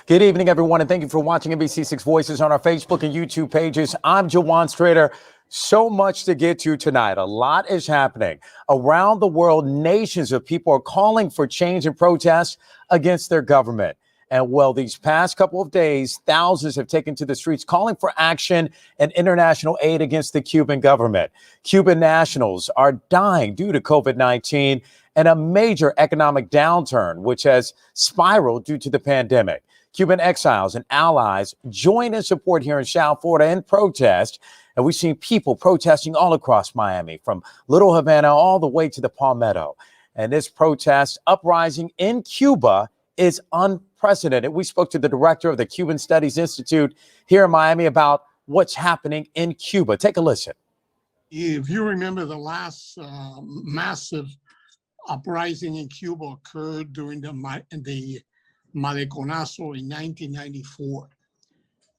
Good evening, everyone, and thank you for watching NBC6 Voices on our Facebook and YouTube pages. I'm Jawan Strader. So much to get to tonight. A lot is happening. Around the world, nations of people are calling for change and protest against their government. And well, these past couple of days, thousands have taken to the streets calling for action and international aid against the Cuban government. Cuban nationals are dying due to COVID-19 and a major economic downturn, which has spiraled due to the pandemic. Cuban exiles and allies join in support here in South Florida in protest. And we've seen people protesting all across Miami, from Little Havana all the way to the Palmetto. And this protest uprising in Cuba is unprecedented. We spoke to the director of the Cuban Studies Institute here in Miami about what's happening in Cuba. Take a listen. If you remember, the last massive uprising in Cuba occurred during the Maleconazo in 1994.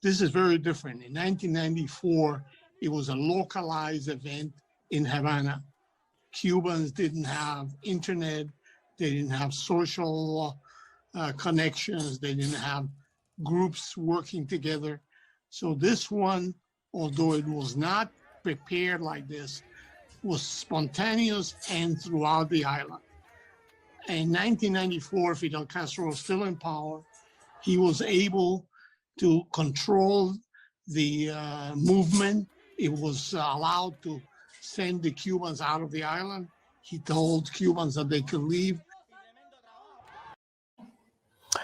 This is very different. In 1994, it was a localized event in Havana. Cubans didn't have internet, they didn't have social connections, they didn't have groups working together. So this one, although it was not prepared like this, was spontaneous and throughout the island. In 1994, Fidel Castro was still in power. He was able to control the movement. It was allowed to send the Cubans out of the island. He told Cubans that they could leave.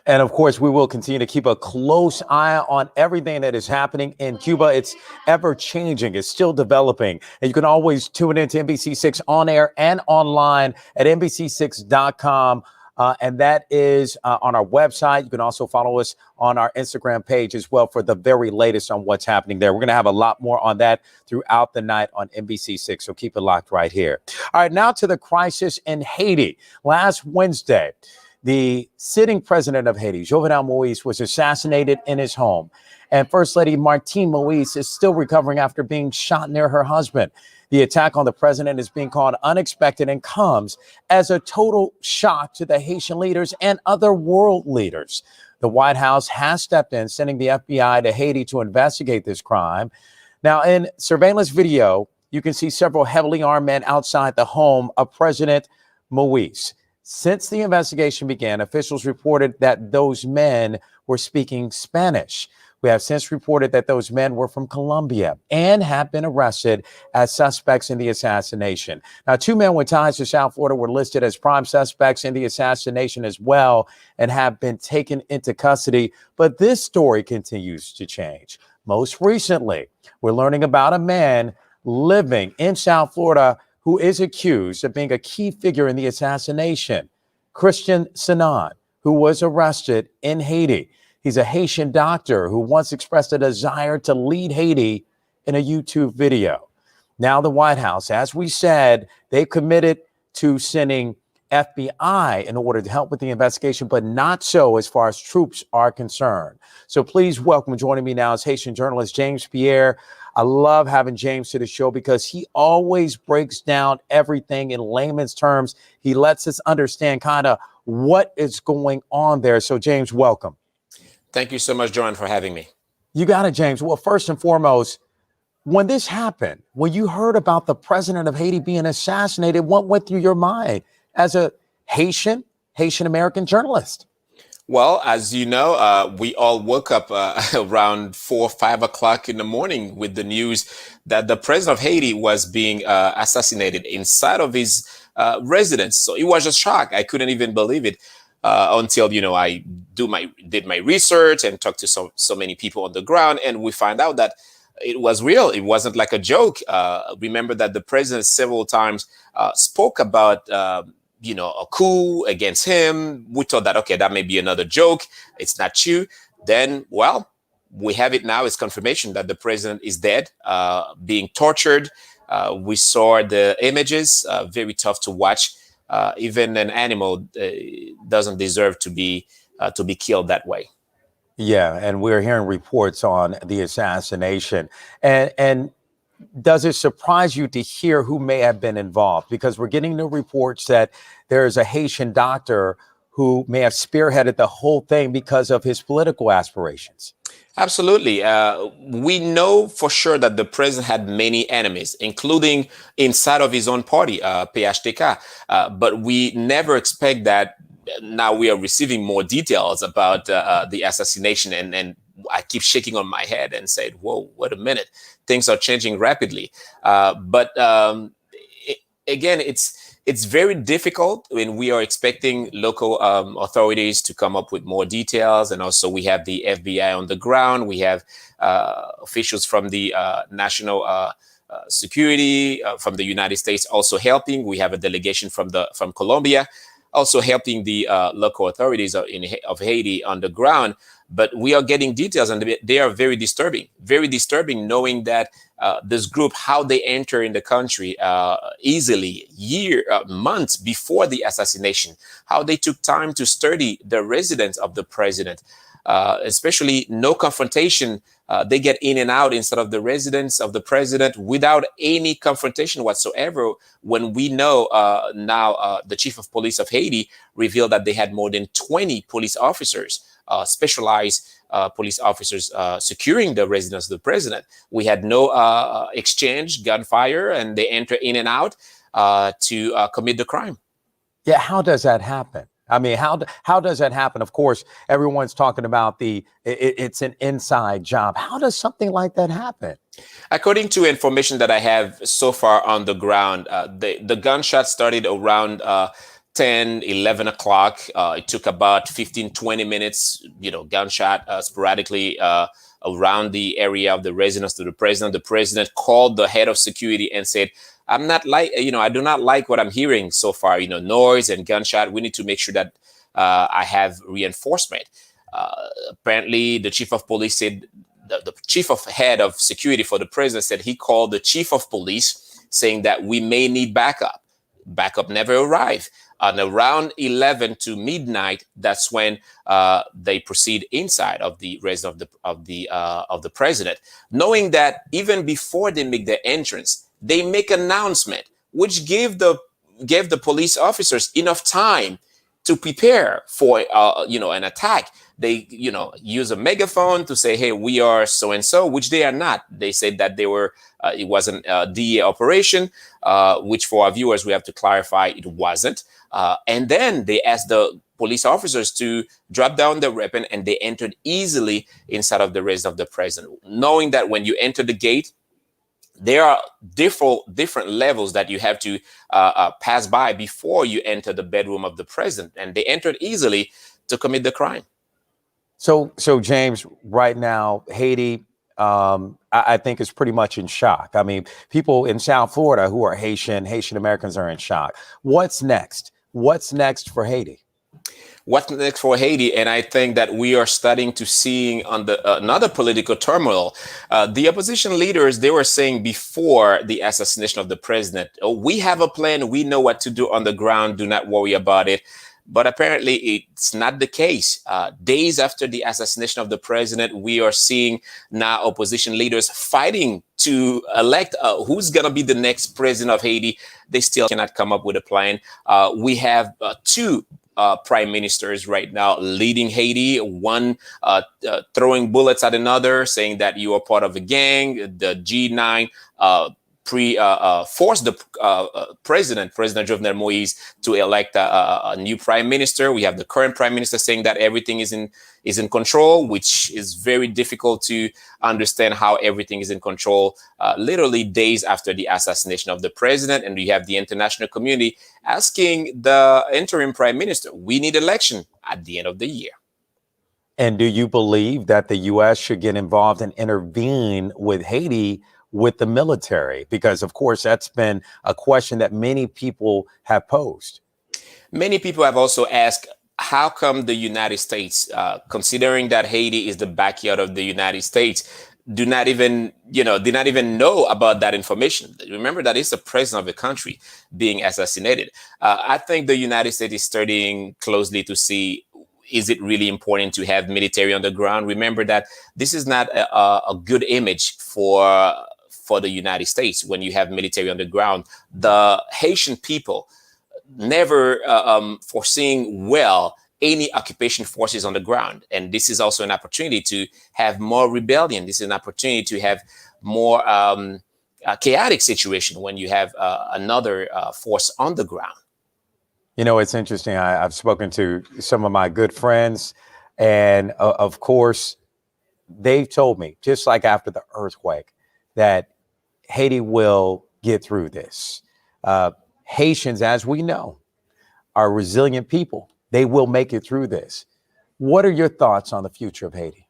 And of course, we will continue to keep a close eye on everything that is happening in Cuba. It's ever changing. It's still developing. And you can always tune into NBC6 on air and online at NBC6.com. And that is on our website. You can also follow us on our Instagram page as well for the very latest on what's happening there. We're going to have a lot more on that throughout the night on NBC6. So keep it locked right here. All right, now to the crisis in Haiti. Last Wednesday, the sitting president of Haiti, Jovenel Moise, was assassinated in his home. And First Lady Martine Moise is still recovering after being shot near her husband. The attack on the president is being called unexpected and comes as a total shock to the Haitian leaders and other world leaders. The White House has stepped in, sending the FBI to Haiti to investigate this crime. Now, in surveillance video, you can see several heavily armed men outside the home of President Moise. Since the investigation began, officials reported that those men were speaking Spanish. We have since reported that those men were from Colombia and have been arrested as suspects in the assassination. Now, two men with ties to South Florida were listed as prime suspects in the assassination as well and have been taken into custody. But this story continues to change. Most recently, we're learning about a man living in South Florida who is accused of being a key figure in the assassination, Christian Sinan, who was arrested in Haiti. He's a Haitian doctor who once expressed a desire to lead Haiti in a YouTube video. Now the White House, as we said, they committed to sending FBI in order to help with the investigation, but not so as far as troops are concerned. So please welcome, joining me now is Haitian journalist James Pierre. I love having James to the show because he always breaks down everything in layman's terms. He lets us understand kind of what is going on there. So James, welcome. Thank you so much, John, for having me. You got it, James. Well, first and foremost, when this happened, when you heard about the president of Haiti being assassinated, what went through your mind as a Haitian American journalist? Well, as you know, we all woke up around 4 or 5 o'clock in the morning with the news that the president of Haiti was being assassinated inside of his residence. So it was a shock. I couldn't even believe it until, I did my research and talked to so many people on the ground. And we find out that it was real. It wasn't like a joke. Remember that the president several times spoke about a coup against him. We thought that, okay, that may be another joke. It's not true. Then, well, we have it now. It's confirmation that the president is dead, being tortured. We saw the images, very tough to watch. Even an animal doesn't deserve to be killed that way. Yeah, and we're hearing reports on the assassination. And does it surprise you to hear who may have been involved? Because we're getting new reports that there is a Haitian doctor who may have spearheaded the whole thing because of his political aspirations. Absolutely. We know for sure that the president had many enemies, including inside of his own party, PHTK. But we never expect that. Now we are receiving more details about the assassination, and I keep shaking on my head and said, "Whoa, wait a minute! Things are changing rapidly." Again, it's very difficult when we are expecting local authorities to come up with more details, and also we have the FBI on the ground. We have officials from the national security from the United States also helping. We have a delegation from Colombia also helping the local authorities of Haiti on the ground. But we are getting details, and they are very disturbing knowing that this group, how they enter in the country easily, months before the assassination, how they took time to study the residence of the president, especially no confrontation. They get in and out instead of the residence of the president without any confrontation whatsoever. When we know now the chief of police of Haiti revealed that they had more than 20 police officers, specialized police officers securing the residence of the president. We had no exchange, gunfire, and they enter in and out to commit the crime. Yeah, how does that happen? I mean, how does that happen? Of course, everyone's talking about it's an inside job. How does something like that happen? According to information that I have so far on the ground, the gunshot started around 10, 11 o'clock. It took about 15, 20 minutes, gunshot sporadically around the area of the residence of the president. The president called the head of security and said, I do not like what I'm hearing so far, noise and gunshot. We need to make sure that I have reinforcement. Apparently, the chief of police said, the chief of head of security for the president said he called the chief of police saying that we may need backup. Backup never arrived. And around 11 to midnight, that's when they proceed inside of the residence of the president, knowing that even before they make their entrance, they make announcement, which gave the police officers enough time to prepare for an attack. They use a megaphone to say, "Hey, we are so and so," which they are not. They said that they were. It wasn't a DEA operation, which for our viewers we have to clarify it wasn't. And then they asked the police officers to drop down their weapon, and they entered easily inside of the residence of the president, knowing that when you enter the gate, there are different levels that you have to pass by before you enter the bedroom of the president, and they entered easily to commit the crime. So James, right now, Haiti, I think is pretty much in shock. I mean, people in South Florida who are Haitian Americans are in shock. What's next? What's next for Haiti? What's next for Haiti? And I think that we are starting to see on another political turmoil. The opposition leaders, they were saying before the assassination of the president, "Oh, we have a plan. We know what to do on the ground. Do not worry about it." But apparently it's not the case. Days after the assassination of the president, we are seeing now opposition leaders fighting to elect who's going to be the next president of Haiti. They still cannot come up with a plan. We have two prime ministers right now leading Haiti, one throwing bullets at another, saying that you are part of a gang. The G9 forced the President Jovenel Moise to elect a new prime minister. We have the current prime minister saying that everything is in control, which is very difficult to understand how everything is in control literally days after the assassination of the president. And we have the international community asking the interim prime minister, we need election at the end of the year. And do you believe that the U.S. should get involved and intervene with Haiti with the military? Because, of course, that's been a question that many people have posed. Many people have also asked, how come the United States, considering that Haiti is the backyard of the United States, did not even know about that information? Remember that it's the president of the country being assassinated. I think the United States is studying closely to see, is it really important to have military on the ground? Remember that this is not a good image for for the United States when you have military on the ground. The Haitian people never foreseeing well any occupation forces on the ground. And this is also an opportunity to have more rebellion. This is an opportunity to have more chaotic situation when you have another force on the ground. You know, it's interesting. I've spoken to some of my good friends, and of course, they've told me, just like after the earthquake, that Haiti will get through this. Haitians, as we know, are resilient people. They will make it through this. What are your thoughts on the future of Haiti?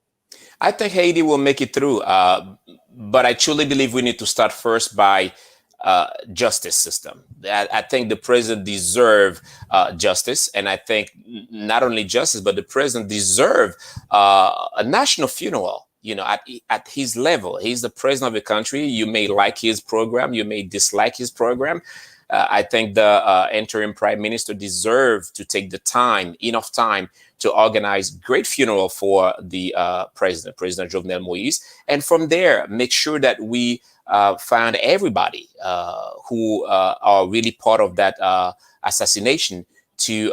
I think Haiti will make it through, but I truly believe we need to start first by justice system. I think the president deserves justice, and I think not only justice, but the president deserves a national funeral. You know, at his level, he's the president of the country. You may like his program, you may dislike his program. I think the interim prime minister deserves to take the time, enough time, to organize great funeral for the President Jovenel Moise, and from there make sure that we find everybody who are really part of that assassination to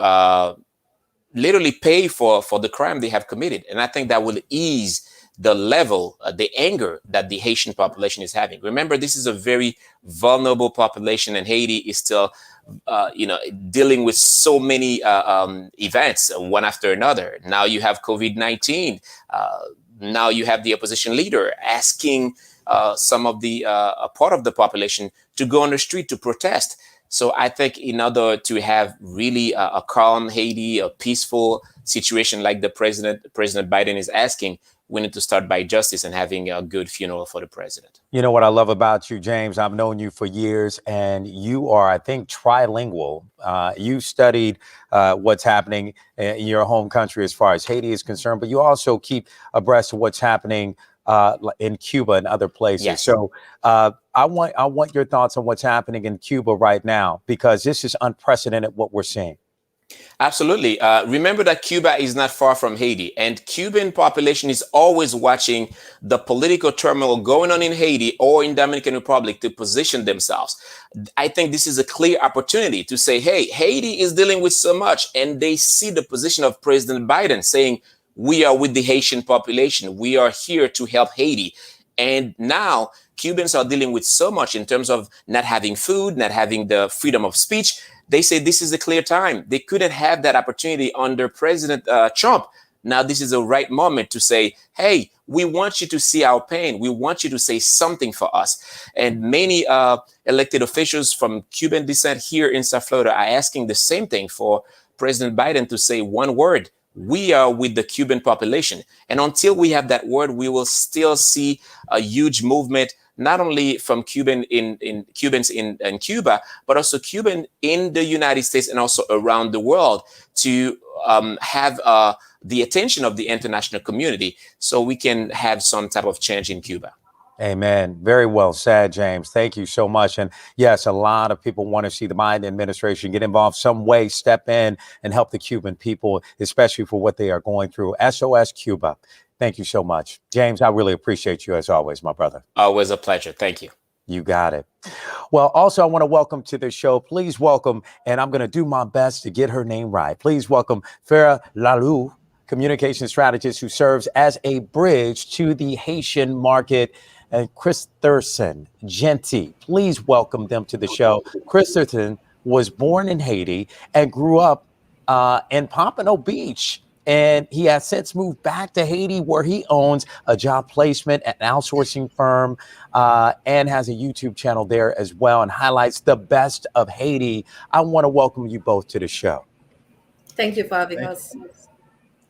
literally pay for the crime they have committed. And I think that will ease the level, the anger that the Haitian population is having. Remember, this is a very vulnerable population, and Haiti is still, dealing with so many events, one after another. Now you have COVID-19. Now you have the opposition leader asking some of the part of the population to go on the street to protest. So I think in order to have really a calm Haiti, a peaceful situation like the President Biden is asking, we need to start by justice and having a good funeral for the president. You know what I love about you, James? I've known you for years, and you are, I think, trilingual. You studied what's happening in your home country as far as Haiti is concerned, but you also keep abreast of what's happening in Cuba and other places. Yes. So I want your thoughts on what's happening in Cuba right now, because this is unprecedented what we're seeing. Absolutely. Remember that Cuba is not far from Haiti, and Cuban population is always watching the political turmoil going on in Haiti or in Dominican Republic to position themselves. I think this is a clear opportunity to say, hey, Haiti is dealing with so much, and they see the position of President Biden saying, we are with the Haitian population. We are here to help Haiti. And now Cubans are dealing with so much in terms of not having food, not having the freedom of speech. They say this is a clear time. They couldn't have that opportunity under President Trump. Now this is the right moment to say, hey, we want you to see our pain. We want you to say something for us. And many elected officials from Cuban descent here in South Florida are asking the same thing for President Biden to say one word. We are with the Cuban population. And until we have that word, we will still see a huge movement, not only from Cubans in Cuba, but also Cuban in the United States and also around the world to have the attention of the international community so we can have some type of change in Cuba. Amen. Very well said, James. Thank you so much. And yes, a lot of people want to see the Biden administration get involved some way, step in and help the Cuban people, especially for what they are going through. SOS Cuba. Thank you so much. James, I really appreciate you as always, my brother. Always a pleasure. Thank you. You got it. Well, also, I want to welcome to the show. Please welcome, and I'm going to do my best to get her name right. Please welcome Pierre, communication strategist who serves as a bridge to the Haitian market, and Christherson Genty. Please welcome them to the show. Christherson was born in Haiti and grew up in Pompano Beach. And he has since moved back to Haiti, where he owns a job placement at an outsourcing firm and has a YouTube channel there as well, and highlights the best of Haiti. I want to welcome you both to the show. Thank you for having us.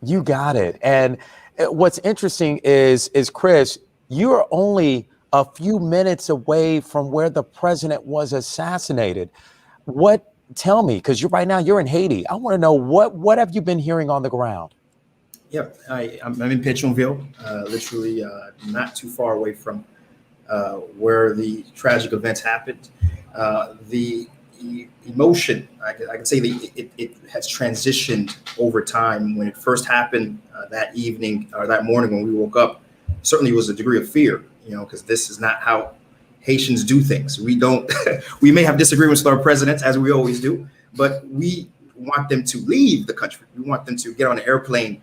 You got it. And what's interesting is Chris, you are only a few minutes away from where the president was assassinated. Tell me, because right now you're in Haiti. I want to know what have you been hearing on the ground? Yep, I'm in Pétionville, literally not too far away from where the tragic events happened. The emotion, I can say it has transitioned over time. When it first happened that evening or that morning when we woke up, certainly was a degree of fear, because this is not how Haitians do things. We don't, we may have disagreements with our presidents, as we always do, but we want them to leave the country. We want them to get on an airplane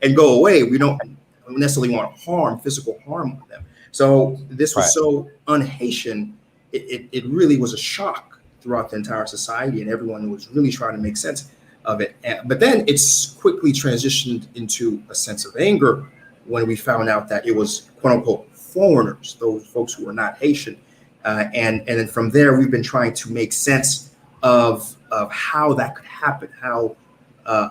and go away. We don't necessarily want harm, physical harm on them. So this was so un-Haitian, it really was a shock throughout the entire society, and everyone was really trying to make sense of it. But then it's quickly transitioned into a sense of anger when we found out that it was quote unquote foreigners, those folks who were not Haitian. And then from there, we've been trying to make sense of how that could happen, how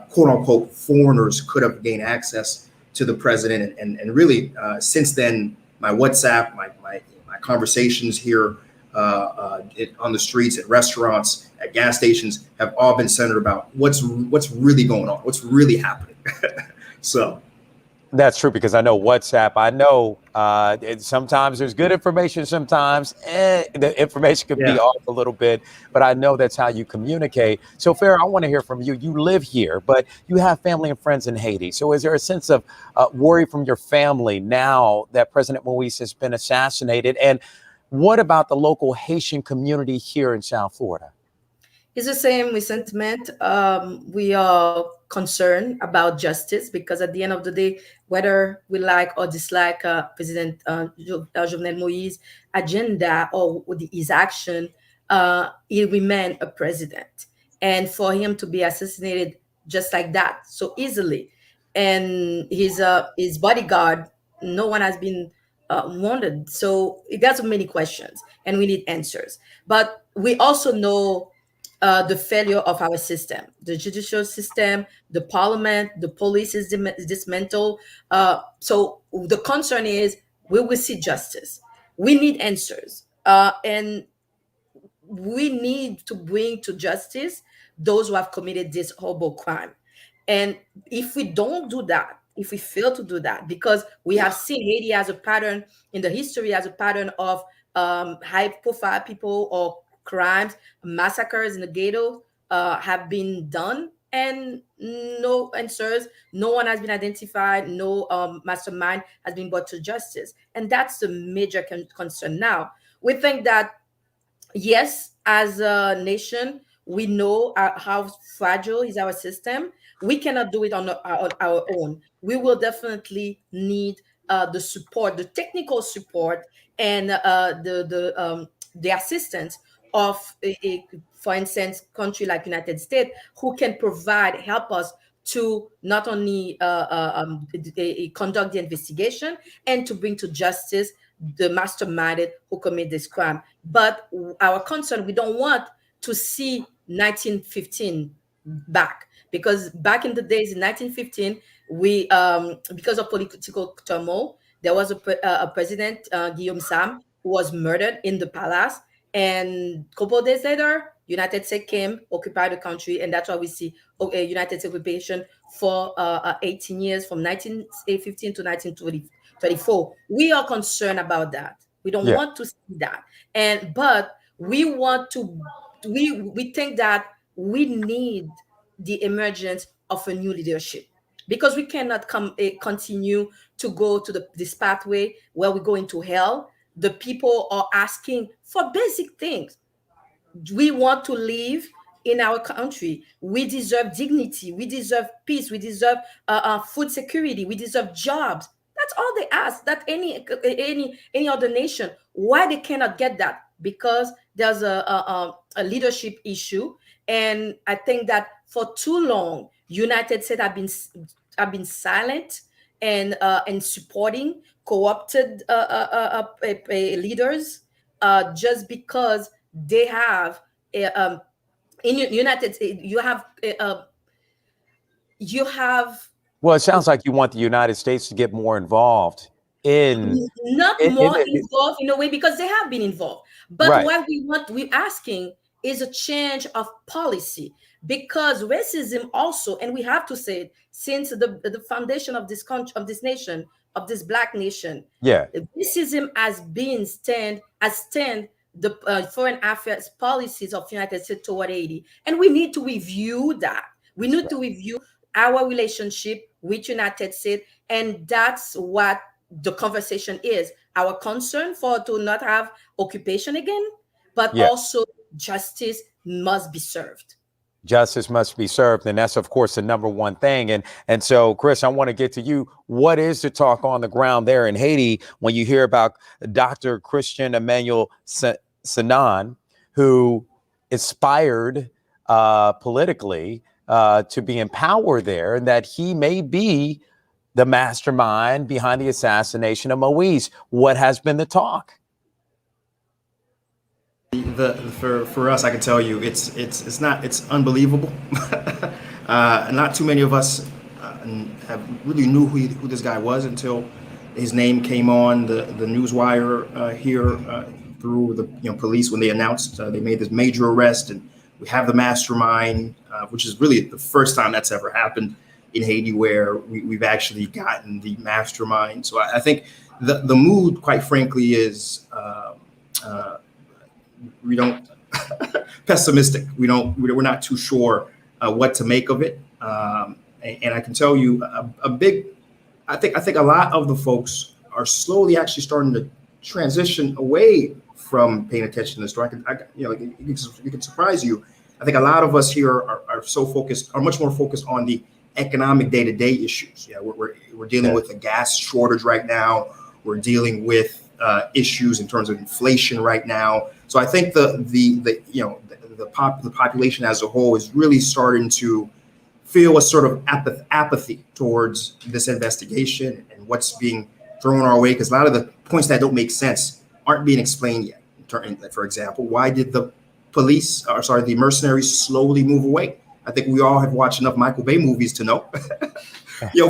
quote unquote foreigners could have gained access to the president. And really, since then, my WhatsApp, my conversations here on the streets, at restaurants, at gas stations have all been centered about what's really going on, what's really happening. So that's true, because I know WhatsApp, I know sometimes there's good information, sometimes the information could be off a little bit, but I know that's how you communicate. So Farrah, I want to hear from you. You live here, but you have family and friends in Haiti. So is there a sense of worry from your family now that President Moise has been assassinated? And what about the local Haitian community here in South Florida? It's the same with sentiment. We are concerned about justice, because at the end of the day, whether we like or dislike President Jovenel Moise agenda or his action, he remained a president. And for him to be assassinated just like that, so easily, and his bodyguard, no one has been wounded. So it got so many questions, and we need answers. But we also know the failure of our system, the judicial system, the parliament, the police is dismantled. So the concern is we will see justice. We need answers. And we need to bring to justice those who have committed this horrible crime. And if we don't do that, if we fail to do that, because we have seen Haiti as a pattern in the history, as a pattern of high profile people or crimes, massacres in the ghetto have been done, and no answers, no one has been identified, no mastermind has been brought to justice. And that's the major concern now. We think that, yes, as a nation, we know how fragile is our system. We cannot do it on our own. We will definitely need the support, the technical support, and the assistance of, for instance, country like United States, who can help us to not only conduct the investigation and to bring to justice the masterminded who commit this crime. But our concern, we don't want to see 1915 back, because back in the days in 1915, we because of political turmoil, there was a president, Guillaume Sam, who was murdered in the palace, and a couple of days later, United States came, occupied the country, and that's why we see United States occupation for 18 years, from 1915 to 1924. We are concerned about that. We don't want to see that, but we want to. We think that we need the emergence of a new leadership, because we cannot continue to go to this pathway where we go into hell. The people are asking for basic things. We want to live in our country. We deserve dignity. We deserve peace. We deserve food security. We deserve jobs. That's all they ask. That any other nation. Why they cannot get that? Because there's a leadership issue, and I think that for too long, United States have been silent and supporting corrupted leaders just because they have in United States you have. Well, it sounds like you want the United States to get more involved in involved in a way, because they have been involved. But what we're asking is a change of policy, because racism also, and we have to say it, since the foundation of this country, of this nation, of this Black nation, racism has stand the foreign affairs policies of United States toward Haiti, and we need to review that. We need to review our relationship with United States, and that's what the conversation is our concern for to not have occupation again, but Yeah. also justice must be served. Justice must be served, and that's of course the number one thing. And so, Chris, I want to get to you. What is the talk on the ground there in Haiti when you hear about Dr. Christian Emmanuel Sanan, who aspired politically to be in power there, and that he may be the mastermind behind the assassination of Moise? What has been the talk? For us, I can tell you, it's unbelievable. Not too many of us have really knew who this guy was until his name came on the news wire here through the police when they announced they made this major arrest, and we have the mastermind, which is really the first time that's ever happened in Haiti, where we've actually gotten the mastermind. So I think the mood, quite frankly, is we don't pessimistic. We're not too sure what to make of it. And I can tell you I think a lot of the folks are slowly actually starting to transition away from paying attention to the story. It can surprise you. I think a lot of us here are much more focused on the economic day-to-day issues. Yeah, we're dealing with a gas shortage right now. We're dealing with issues in terms of inflation right now. So I think the population as a whole is really starting to feel a sort of apathy towards this investigation and what's being thrown our way, because a lot of the points that don't make sense aren't being explained yet. For example, why did the mercenaries slowly move away? I think we all have watched enough Michael Bay movies to know.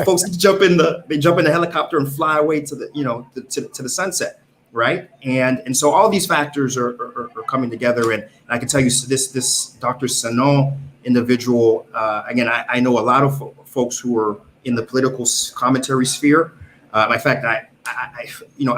Folks jump in the helicopter and fly away to the sunset, right? And so all these factors are coming together, and I can tell you this Dr. Sanon individual. Again, I know a lot of folks who are in the political commentary sphere. In fact, I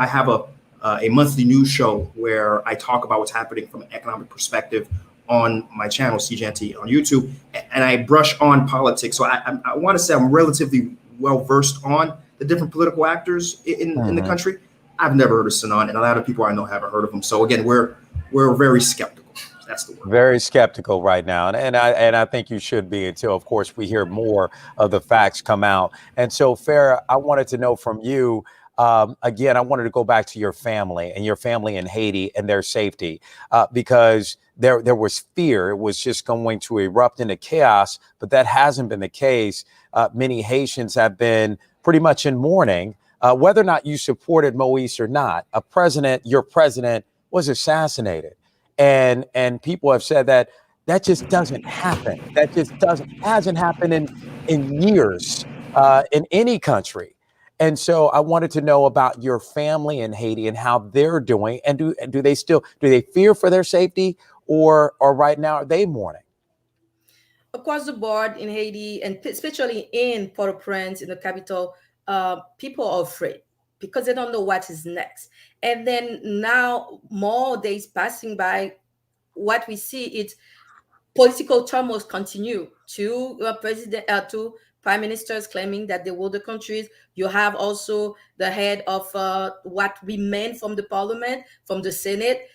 have a monthly news show where I talk about what's happening from an economic perspective on my channel, CGNT on YouTube, and I brush on politics. So I want to say I'm relatively well versed on the different political actors in the country. I've never heard of Sanon, and a lot of people I know haven't heard of him. So again, we're very skeptical. That's the word. Very skeptical right now, and I think you should be until, of course, we hear more of the facts come out. And so, Farah, I wanted to know from you. Again, I wanted to go back to your family in Haiti and their safety, because there was fear. It was just going to erupt into chaos, but that hasn't been the case. Many Haitians have been pretty much in mourning, whether or not you supported Moise or not. Your president was assassinated, and people have said that just doesn't happen. That just hasn't happened in years in any country. And so I wanted to know about your family in Haiti and how they're doing. And do they fear for their safety, or right now are they mourning? Across the board in Haiti, and especially in Port-au-Prince, in the capital, people are afraid because they don't know what is next. And then now, more days passing by, what we see is political turmoil continue. To prime ministers claiming that they rule the countries. You have also the head of what remained from the parliament, from the Senate,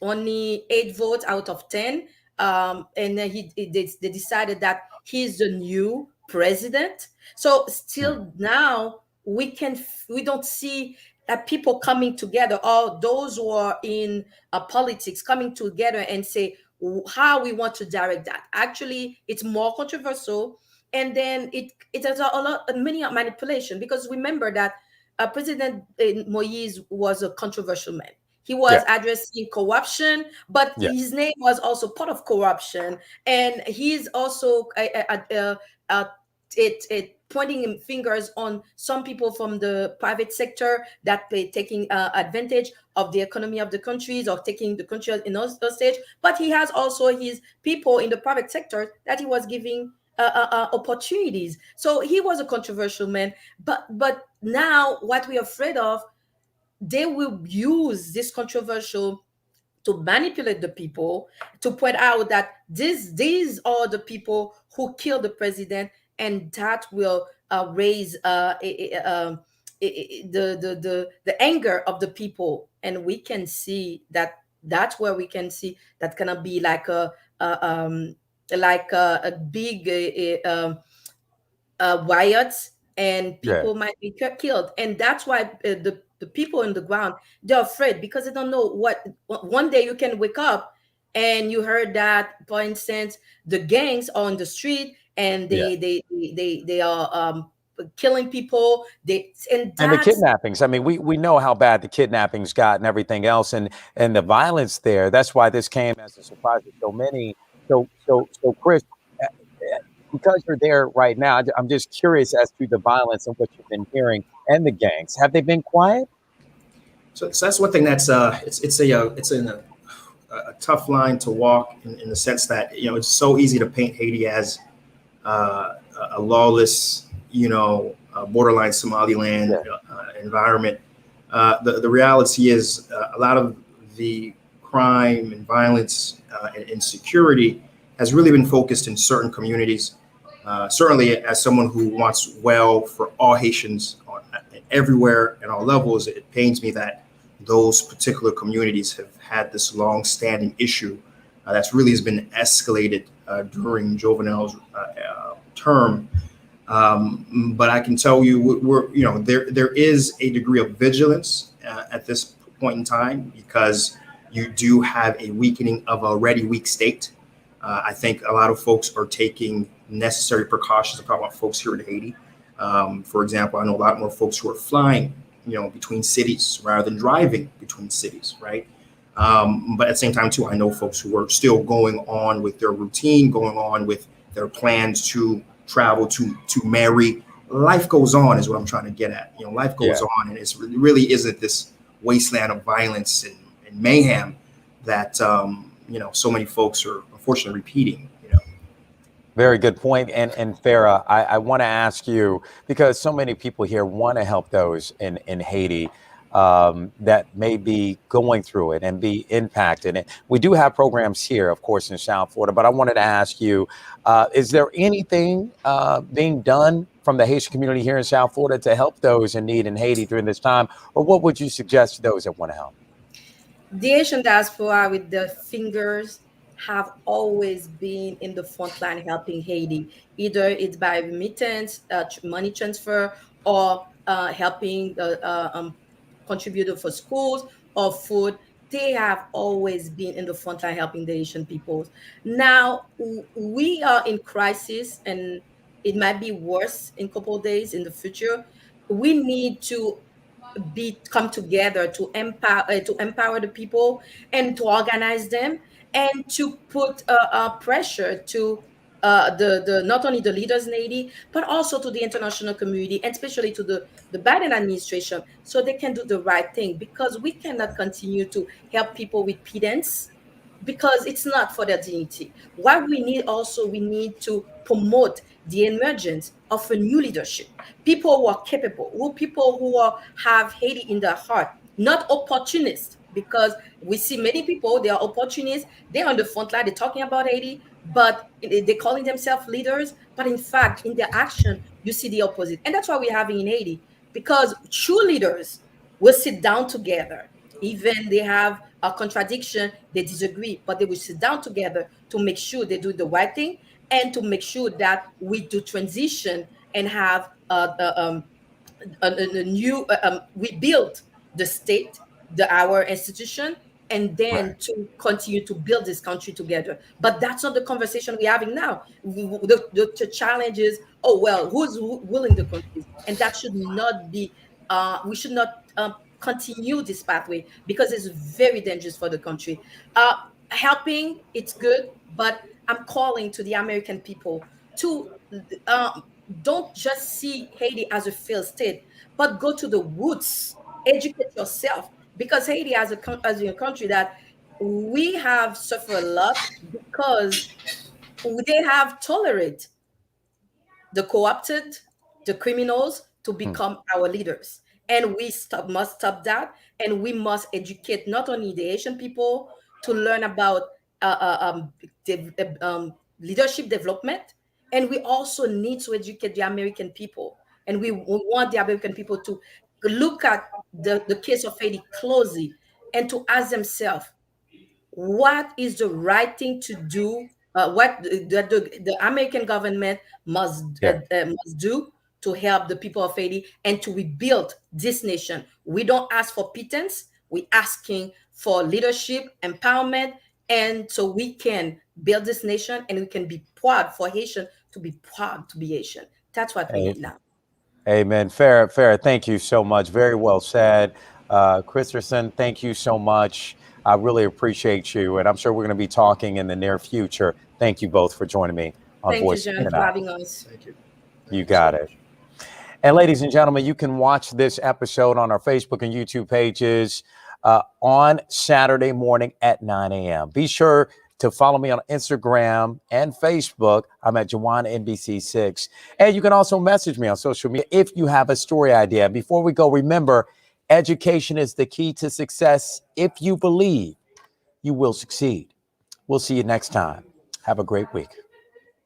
only 8 votes out of 10. And then they decided that he's the new president. So still now we don't see people coming together, or those who are in politics coming together and say how we want to direct that. Actually, it's more controversial, and then it has many manipulation, because remember that President Moise was a controversial man. He was addressing corruption, but his name was also part of corruption, and he's also pointing fingers on some people from the private sector that taking advantage of the economy of the countries, or taking the country in hostage. But he has also his people in the private sector that he was giving opportunities. So he was a controversial man. But now what we're afraid of, they will use this controversial to manipulate the people, to point out that these are the people who killed the president, and that will raise the anger of the people, and we can see that that's where we can see that gonna be a a big riots, and Yeah. people might be killed. And that's why the people on the ground, they're afraid because they don't know what one day you can wake up and you heard that, for instance, the gangs are on the street and Yeah. they are killing people, they and And the that's kidnappings. I mean, we know how bad the kidnappings got and everything else, and the violence there. That's why this came as a surprise to so many. So, Chris, uh, because you're there right now, I'm just curious as to the violence and what you've been hearing and the gangs. Have they been quiet? So that's one thing that's it's a tough line to walk in the sense that it's so easy to paint Haiti as a lawless, borderline Somaliland Yeah. environment. The reality is a lot of the crime and violence and insecurity has really been focused in certain communities. Certainly, as someone who wants well for all Haitians everywhere and all levels, it pains me that those particular communities have had this long-standing issue that's really has been escalated during Jovenel's term. But I can tell you, there is a degree of vigilance at this point in time because you do have a weakening of a already weak state. I think a lot of folks are taking necessary precautions. I'm talking about folks here in Haiti. For example, I know a lot more folks who are flying, between cities rather than driving between cities, right? But at the same time, too, I know folks who are still going on with their routine, going on with their plans to travel, to marry. Life goes on, is what I'm trying to get at. Life goes Yeah. on, and it really isn't this wasteland of violence and mayhem that so many folks are unfortunately repeating. Very good point. And Farah, I want to ask you, because so many people here want to help those in Haiti that may be going through it and be impacted. And we do have programs here, of course, in South Florida. But I wanted to ask you, is there anything being done from the Haitian community here in South Florida to help those in need in Haiti during this time? Or what would you suggest to those that want to help? the Asian diaspora with their fingers have always been in the front line helping Haiti. Either it's by remittance, money transfer, or helping contributor for schools or food. They have always been in the front line helping the Asian peoples. Now we are in crisis, and it might be worse in a couple of days in the future. We need to be come together to empower the people and to organize them and to put pressure to the not only the leaders in Haiti but also to the international community and especially to the Biden administration so they can do the right thing, because we cannot continue to help people with pittance because it's not for their dignity. What we need also, we need to promote the emergence of a new leadership, people who are capable, people who have Haiti in their heart, not opportunists. Because we see many people, they are opportunists. They're on the front line. They're talking about Haiti, but they're calling themselves leaders. But in fact, in their action, you see the opposite, and that's why we're having in Haiti. Because true leaders will sit down together, even they have a contradiction, they disagree, but they will sit down together to make sure they do the right thing and to make sure that we do transition and have a new we build the state, our institution, and then Right. to continue to build this country together. But that's not the conversation we're having now. The challenge is, oh well, who's willing the countries, and that should not be we should not continue this pathway because it's very dangerous for the country. Helping, it's good, but I'm calling to the American people to uh, don't just see Haiti as a failed state, but go to the roots, educate yourself, because Haiti as a country that we have suffered a lot because they have tolerated the co-opted, the criminals to Hmm. become our leaders. And we must stop that. And we must educate not only the Asian people to learn about leadership development, and we also need to educate the American people. And we want the American people to look at the case of Haiti closely and to ask themselves, what is the right thing to do? What the American government Yeah. must do to help the people of Haiti and to rebuild this nation. We don't ask for pittance. We're asking for leadership, empowerment, and so we can build this nation and we can be proud for Haitian to be proud to be Haitian. That's what we Hey, need now. amen. Fair. Thank you so much. Very well said. Christensen, thank you so much. I really appreciate you. And I'm sure we're going to be talking in the near future. Thank you both for joining me on Thank you, Voice in John, and for Out. having us. Thank you. You got it. And ladies and gentlemen, you can watch this episode on our Facebook and YouTube pages on Saturday morning at 9 a.m. Be sure to follow me on Instagram and Facebook. I'm at Jawan NBC6. And you can also message me on social media if you have a story idea. Before we go, remember, education is the key to success. If you believe, you will succeed. We'll see you next time. Have a great week.